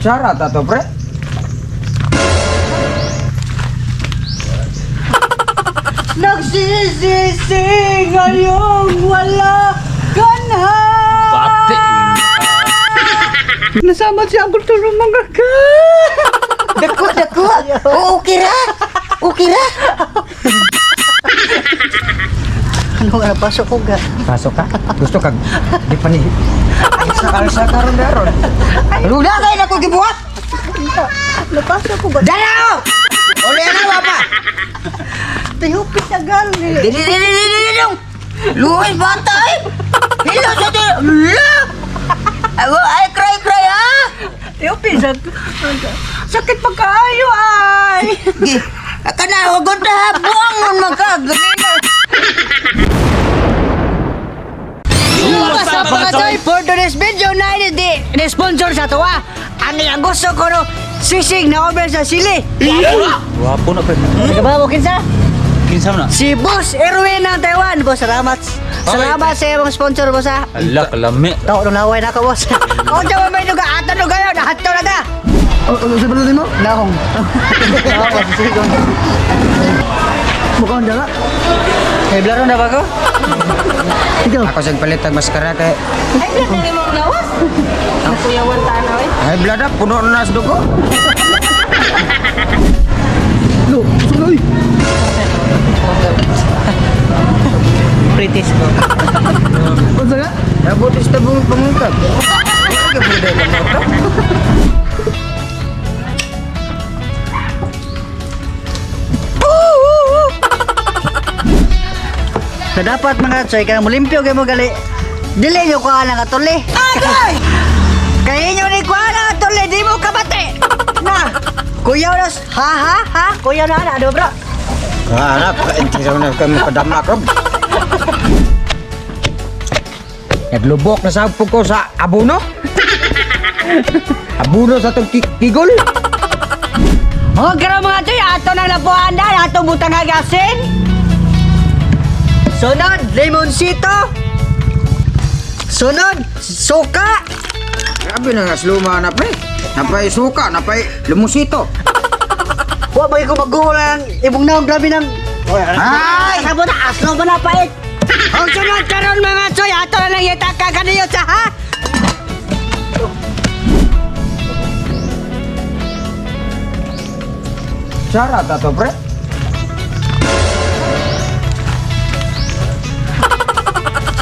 Syarat atau pre? Nagsisisi ngayong wala ka na. Pati. Nasama siya ang kulturong mga ka. Dako. Okay ra. Ano nga, pasok ko ga. Pasok ka? Gusto kag di pa ni alsa karon daron. Luda kayo na ko gibuhat. Napasok ko ba? Dalaw! Uli na ba pa? Tihupit na gali. Dili. Luhay bata eh. Hilo sa di. Ay, cry ha. Tihupit sa... Sakit pa kaayo ay. Gi, kana hugot na ha. Buang nun magkagagina. Basta mga choy, for today's video na ini sponsor sa tuwa. Ang yang gusto ko no, sisig na over sa sili. Wapo na pre. Sige ba mo kinsa? Kinsa na? Si Boss Erwin ng Taiwan. Boss, salamat. Salamat sa iyong sponsor, boss ha. Ala kalami. Tao, nulaway na ka, boss. O, dyan may nuga. Ato nuga yun. Ato na ka. Sa pala mo? Nahong. Nahong, sisigong. Mukhang dala. May blaro na ba ko? Ako sa palit ang maskara kay Ay, blood na mong lawas. Ang kuyawan tanaw eh. ay blada puno na nas dugo. Lo, suloy. British ko. Unsa nga? Nabutis ta bung pangungkap. Ay bude ka mo. So, dapat mga choy, kaya mulimpyo kayo mo gali. Dili nyo kuha ng atuli. Agay! Kaya nyo ni kuha ng atuli, di mo kabate. Na! Kuya Uros, ha? Kuya na, ano bro? Harap enti sa na kami padama ko. Naglubok na sa ko sa abono. Abono sa tong kigol. O, kaya mga choy, ato na lapuan na, ato butang agasin. Sunod, limonsito. Sunod, suka. Grabe na nga sluma na pre. Napay suka, napay lumusito. Huwag ba ko magulang ibong naong grabe ng... Ay! Sabo na, aslo ba na pait? Ang sunod karon mga choy, ato na lang itaka kaniyo sa ha? Syarat atau pre?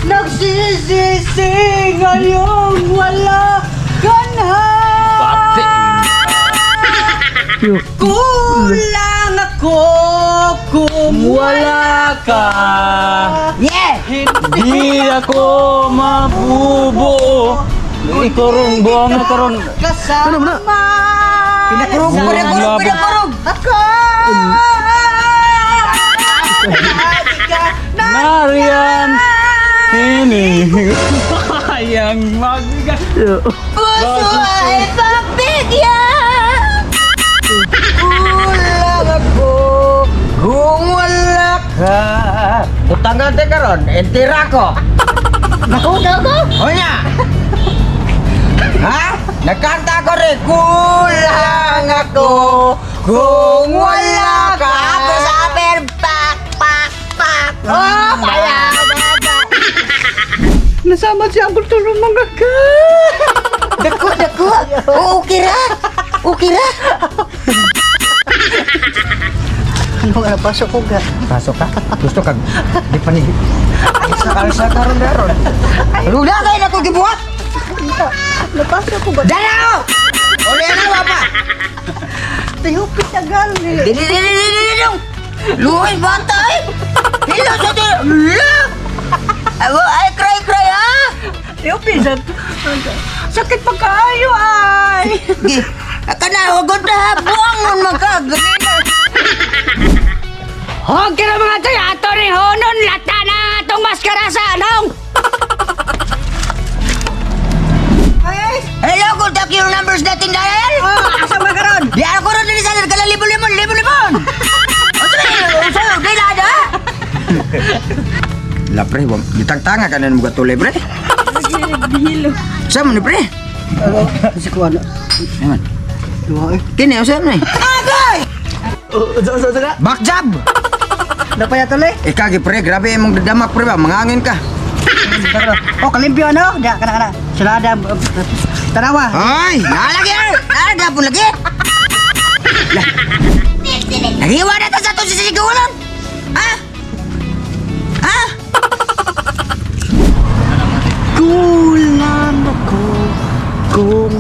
Nagsisisi ngayong wala ka na. Pati. Kulang ako kung Wala ka. Yeah! Hindi ako mabubuo. Ikurong buang na karon. kasama. Pinakurog, pinakurog! Ako. Marian. Ini. Sayang magbigat. Puso ay pagbigyan! Kulang ako kung wala ka. Utang ka karon, entira ko. Nakuha ko? O nya. Ha? Nakanta ko rin. Kulang ako kung wala ka. Ako sa upper pak! Oh, kaya Nasama siya ang kulturong mga ka. Dako. Okay ra. Ano nga, pasok ko ga. Pasok ka? Gusto kag di pa ni alsa karon daron. Luda kayo na ko gibuhat. Napasok ko ba? Dalaw! Uli na ba pa? Tihupit na gali. Dili. Luhay bata eh. Hilo sa di. Ay, cry ha. Tihupit sa... Sakit pa kaayo ay. Gi, kana hugot na ha. Buang nun magkagagina. Okay na mga toy, ato rin honon, lata na itong maskara sa anong. Hello, contact your numbers natin dahil. Asa ba karon? Di ako ron din sa kala libon. Usayo, di nada. La pre, ditang-tanga ka na mo gatulay pre. Bihilo. Sama ni pre. Si Kuana. Aman. Kini ang saan na eh. Backjab! Napaya tol eh. Eh kagi pre, grabe mong dadamak pre ba? Mangangin ka. Oh, kalimpyo ano? Diya, kana. Sulada. Tanawa. Ay! Nalagi! Nalaga po lagi! Lah! Nagiwa na ta sa ito sisigawalan! Ha? Ha? Kulang ako kung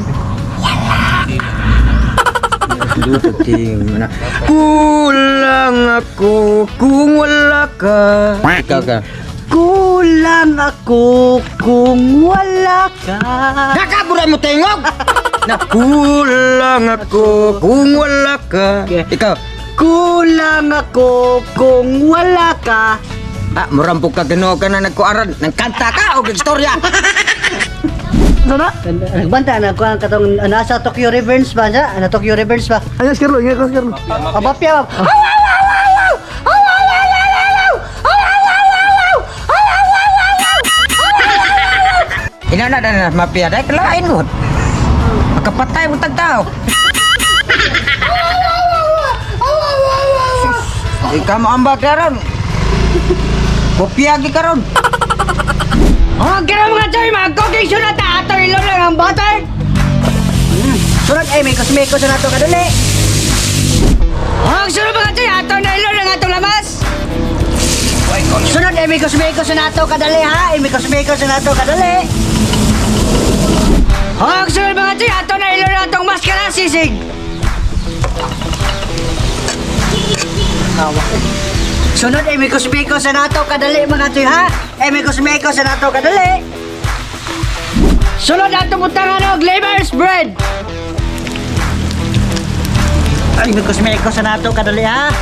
Kulang ako kung wala ka. Ikaw ka. kulang ako kung wala ka. Nakabura mo tingog! Na kulang ako kung wala ka. Ikaw. Kulang ako kung wala ka. Ah, murampok ka ginoo ka na nagkuaran. Nagkanta ka o istorya. Ano na? Nagbanta na ko ang katong nasa Tokyo Reverse ba siya? Ano Tokyo Reverse ba? Ayos Carlo, ingat ko Carlo. Abapya. Inana na mapia dahil kalain mo. Makapatay mo tagtao. Ikaw mo ambak karon. Kopiyagi karon. Oh, kira mga choy, mag-cooking sunat na ato ilo lang ang butter. Sunat ay may kosmeko sa nato kadali. Oh, sunat mga choy, ato na ilo lang atong lamas. Sunat ay may kosmeko sa nato kadali ha, ay may kosmeko sa nato kadali. Oh, sunat mga choy, ato na ilo lang atong maskara sisig. Sunod ay may kosmeko sa nato kadali mga choy ha. Ay may kosmeko sa nato kadali. Sunod ato butangan og Leber's bread. Ay may kosmeko sa nato kadali ha.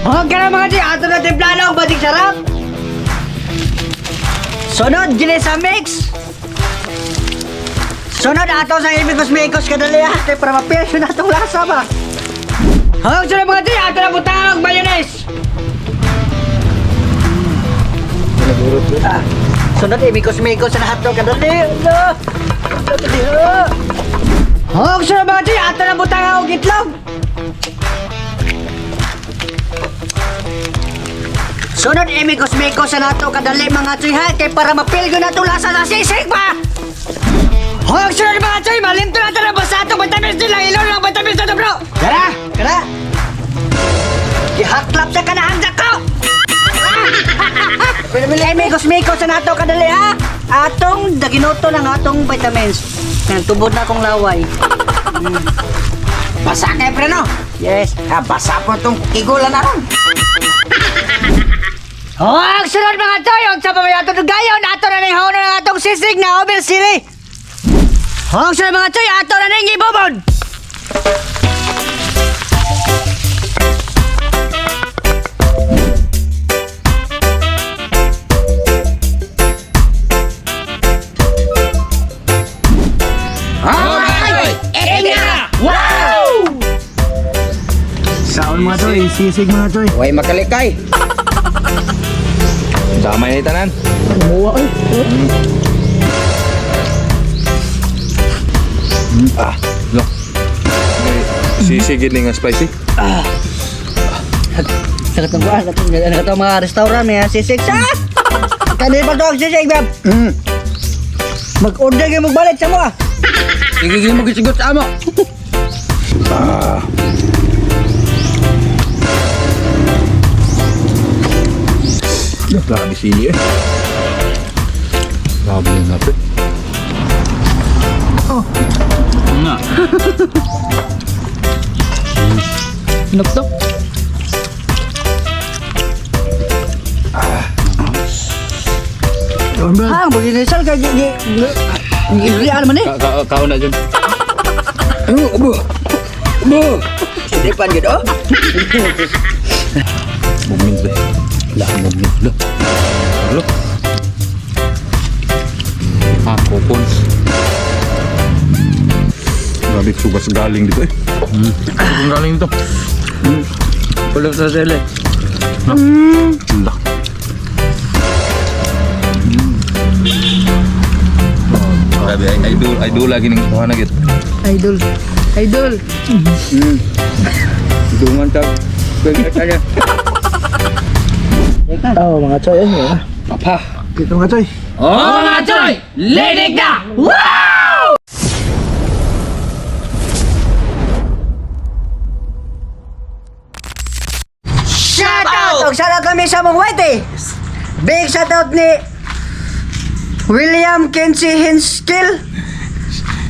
Oh, kaya mga choy, ato na timplano og batik sarap. Sunod ginisa mix. Sunod ato sa may kosmekos kadali ha. Kaya para mapirso na itong lasa ba. Hawag sila mga choy, ato na butangan og mayonnaise. Sunod ay mikos-mikos sa lahat ng kadali. Hawag sila mga choy, ato na butangan og itlog. Sunod ay mikos-mikos sa nato kadali mga choy ha. Kaya para mapilgo na itong lasa sa sisig ba. Hawag sila mga choy, malimto na ito na basta itong vitamins nila. Ilaw lang vitamins na ito bro. Kara! Kara! Gihatlap sa kanahangdak ko! Ay, mikos-mikos sa nato kadali ha! Atong daginoto ng atong vitamins. Nang tubod na akong laway. Basa kay pre no? Yes. Ah, basa po itong kigulan na ron. Oh, ang sunod mga toyong sa pamayato ng gayon, ato na ning hauna ng atong sisig na Obel Sili. Oh, ang sunod mga toy, ato na ning ibubod. Saon mga toy, sisig mga toy. Way makalikay. Damay ni tanan. Ah, lo. Sisigid ni nga spicy. Sa katong buwan, katong mga restaurant may sisig sa. Kanil pa to ang sisig, bab. Mag-order kayo magbalik sa mo ah. Igigil mo gisigot sa amo. Grabe sili eh. Grabe yung natin. Oh. Nga. Nuktok. Ah, mag-inisal ka. Ilian mo ni. Kao na dyan. Ano, abo? Abo! Sidipan gid oh. Moment ba? Moment ba? Halo? Ah, coupons. Grabe, sugas galing dito eh. Sugas galing dito. Pulot sa sele. Grabe, idol lagi ning kuha na gid. Idol. Idol. Dungan ta. Kaya Oh, mga choy, eh. apa? Dito mga choy. Oh, mga choy! Linig na! Shoutout! Shoutout kami sa mong white eh. Big shoutout ni William Kenzie Henskill.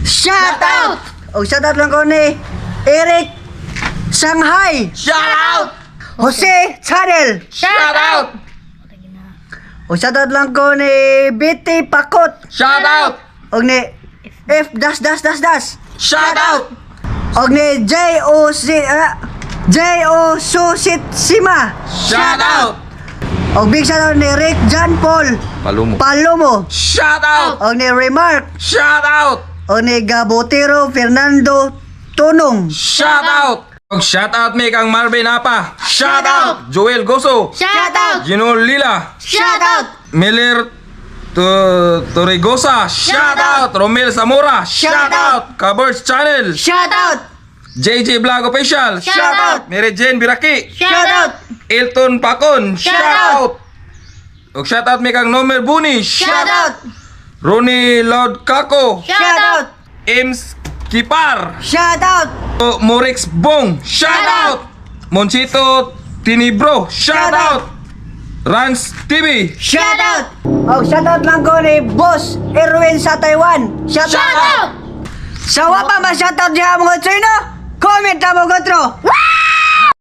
Shoutout! O shoutout lang ko ni Eric Shanghai. Shout out! Jose Chanel. Shout out! O shoutout lang ko ni Betty Pakot. Shout out! O ni F dash dash dash dash. Shout out! O ni J.O. Susit Sima. Shout out! O big shoutout ni Rick John Paul Palumo. Palomo. Shout out! O ni Remark. Shout out! O ni Gabotero Fernando Tunong. Shout out! Shout out me kang Marvin Apa. Shout out! Joel Goso. Shout out! Gino Lila. Shout out! Miller Torregosa. Shout out. Romel Zamora. Shout out. Covers Channel. Shout out! JJ Vlog Official. Shout out! Mary Jane Biraki. Shout out! Elton Pacon. Shout out. Og shout out me kang Nomer Buni. Shout out! Ronnie Lord Kako. Shout out! Ems Kipar. Shout out. Morix Bong. Shout out. Monchito Tinibro. Shout out. Rans TV. Shout out! O shoutout lang ko ni Boss Erwin sa Taiwan. Shout Shout out. out! Sa wapa ba shoutout diha mga choy no? Comment na mo gotro.